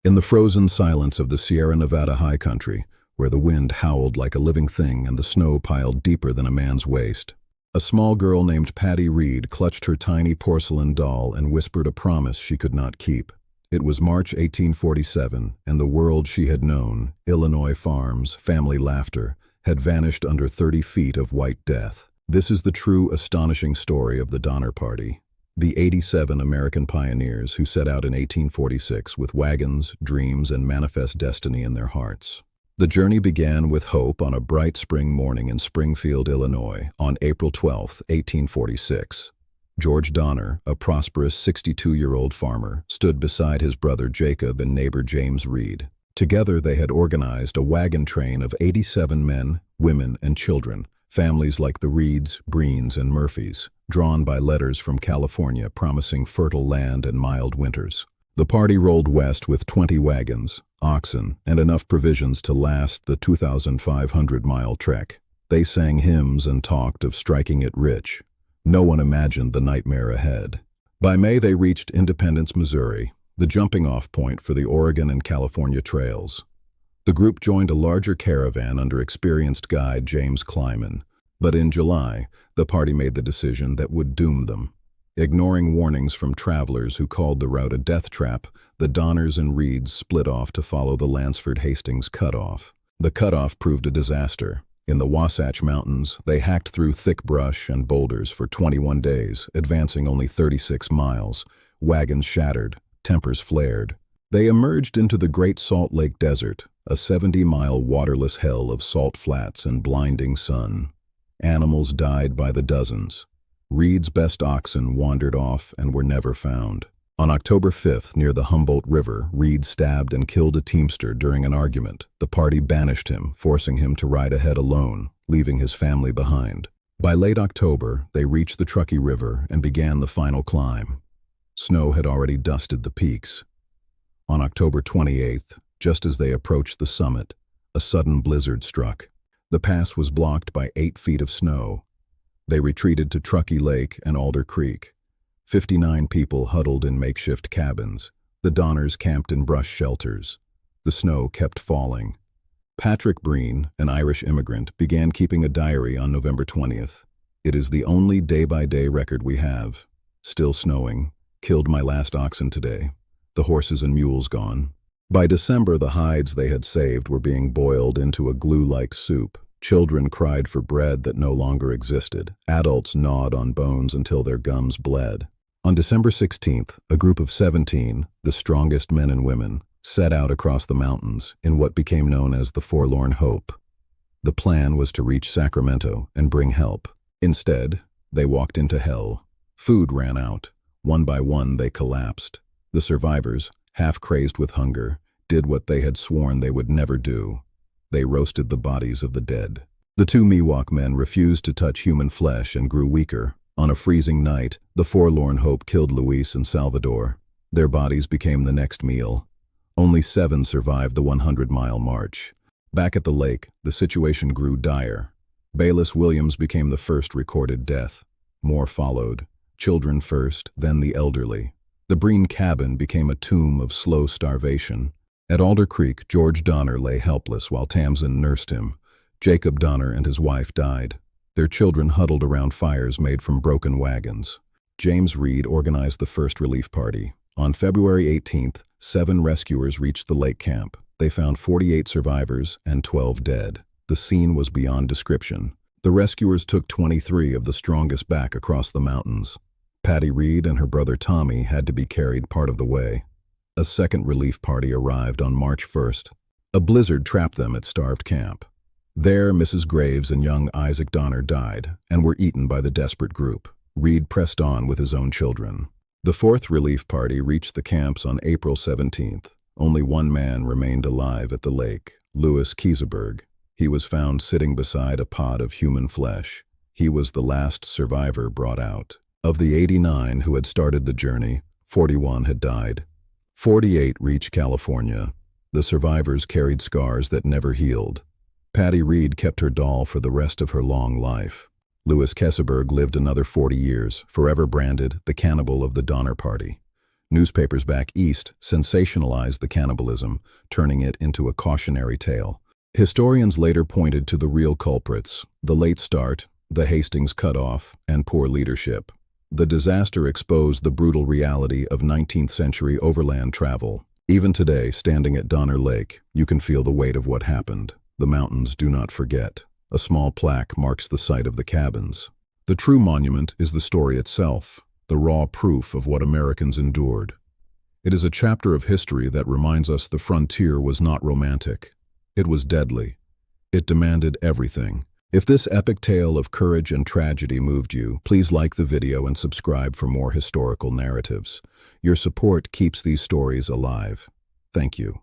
In the frozen silence of the Sierra Nevada high country, where the wind howled like a living thing and the snow piled deeper than a man's waist, a small girl named Patty Reed clutched her tiny porcelain doll and whispered a promise she could not keep. It was March 1847, and the world she had known, Illinois farms, family laughter, had vanished under 30 feet of white death. This is the true, astonishing story of the Donner Party. The 87 American pioneers who set out in 1846 with wagons, dreams, and manifest destiny in their hearts. The journey began with hope on a bright spring morning in Springfield, Illinois, on April 12, 1846. George Donner, a prosperous 62-year-old farmer, stood beside his brother Jacob and neighbor James Reed. Together they had organized a wagon train of 87 men, women, and children, families like the Reeds, Breens, and Murphys, drawn by letters from California promising fertile land and mild winters. The party rolled west with 20 wagons, oxen, and enough provisions to last the 2,500-mile trek. They sang hymns and talked of striking it rich. No one imagined the nightmare ahead. By May they reached Independence, Missouri, the jumping-off point for the Oregon and California trails. The group joined a larger caravan under experienced guide James Kleiman, but in July, the party made the decision that would doom them. Ignoring warnings from travelers who called the route a death trap, the Donners and Reeds split off to follow the Lansford-Hastings cutoff. The cutoff proved a disaster. In the Wasatch Mountains, they hacked through thick brush and boulders for 21 days, advancing only 36 miles. Wagons shattered, tempers flared. They emerged into the Great Salt Lake Desert, a 70-mile waterless hell of salt flats and blinding sun. Animals died by the dozens. Reed's best oxen wandered off and were never found. On October 5th, near the Humboldt River, Reed stabbed and killed a teamster during an argument. The party banished him, forcing him to ride ahead alone, leaving his family behind. By late October, they reached the Truckee River and began the final climb. Snow had already dusted the peaks. On October 28th, just as they approached the summit, a sudden blizzard struck. The pass was blocked by 8 feet of snow. They retreated to Truckee Lake and Alder Creek. 59 people huddled in makeshift cabins. The Donners camped in brush shelters. The snow kept falling. Patrick Breen, an Irish immigrant, began keeping a diary on November 20th. It is the only day-by-day record we have. Still snowing. Killed my last oxen today. The horses and mules gone. By December, the hides they had saved were being boiled into a glue-like soup. Children cried for bread that no longer existed. Adults gnawed on bones until their gums bled. On December 16th, a group of 17, the strongest men and women, set out across the mountains in what became known as the Forlorn Hope. The plan was to reach Sacramento and bring help. Instead, they walked into hell. Food ran out. One by one, they collapsed. The survivors, half crazed with hunger, did what they had sworn they would never do. They roasted the bodies of the dead. The 2 Miwok men refused to touch human flesh and grew weaker. On a freezing night, the Forlorn Hope killed Luis and Salvador. Their bodies became the next meal. Only 7 survived the 100-mile march. Back at the lake, the situation grew dire. Bayless Williams became the first recorded death. More followed. Children first, then the elderly. The Breen cabin became a tomb of slow starvation. At Alder Creek, George Donner lay helpless while Tamsin nursed him. Jacob Donner and his wife died. Their children huddled around fires made from broken wagons. James Reed organized the first relief party. On February 18th, 7 rescuers reached the lake camp. They found 48 survivors and 12 dead. The scene was beyond description. The rescuers took 23 of the strongest back across the mountains. Patty Reed and her brother Tommy had to be carried part of the way. A second relief party arrived on March 1st. A blizzard trapped them at Starved Camp. There, Mrs. Graves and young Isaac Donner died and were eaten by the desperate group. Reed pressed on with his own children. The fourth relief party reached the camps on April 17th. Only one man remained alive at the lake, Louis Kieseberg. He was found sitting beside a pot of human flesh. He was the last survivor brought out. Of the 89 who had started the journey, 41 had died. 48 reached California. The survivors carried scars that never healed. Patty Reed kept her doll for the rest of her long life. Louis Kieseberg lived another 40 years, forever branded the cannibal of the Donner Party. Newspapers back east sensationalized the cannibalism, turning it into a cautionary tale. Historians later pointed to the real culprits: the late start, the Hastings cutoff, and poor leadership. The disaster exposed the brutal reality of 19th-century overland travel. Even today, standing at Donner Lake, you can feel the weight of what happened. The mountains do not forget. A small plaque marks the site of the cabins. The true monument is the story itself, the raw proof of what Americans endured. It is a chapter of history that reminds us the frontier was not romantic. It was deadly. It demanded everything. If this epic tale of courage and tragedy moved you, please like the video and subscribe for more historical narratives. Your support keeps these stories alive. Thank you.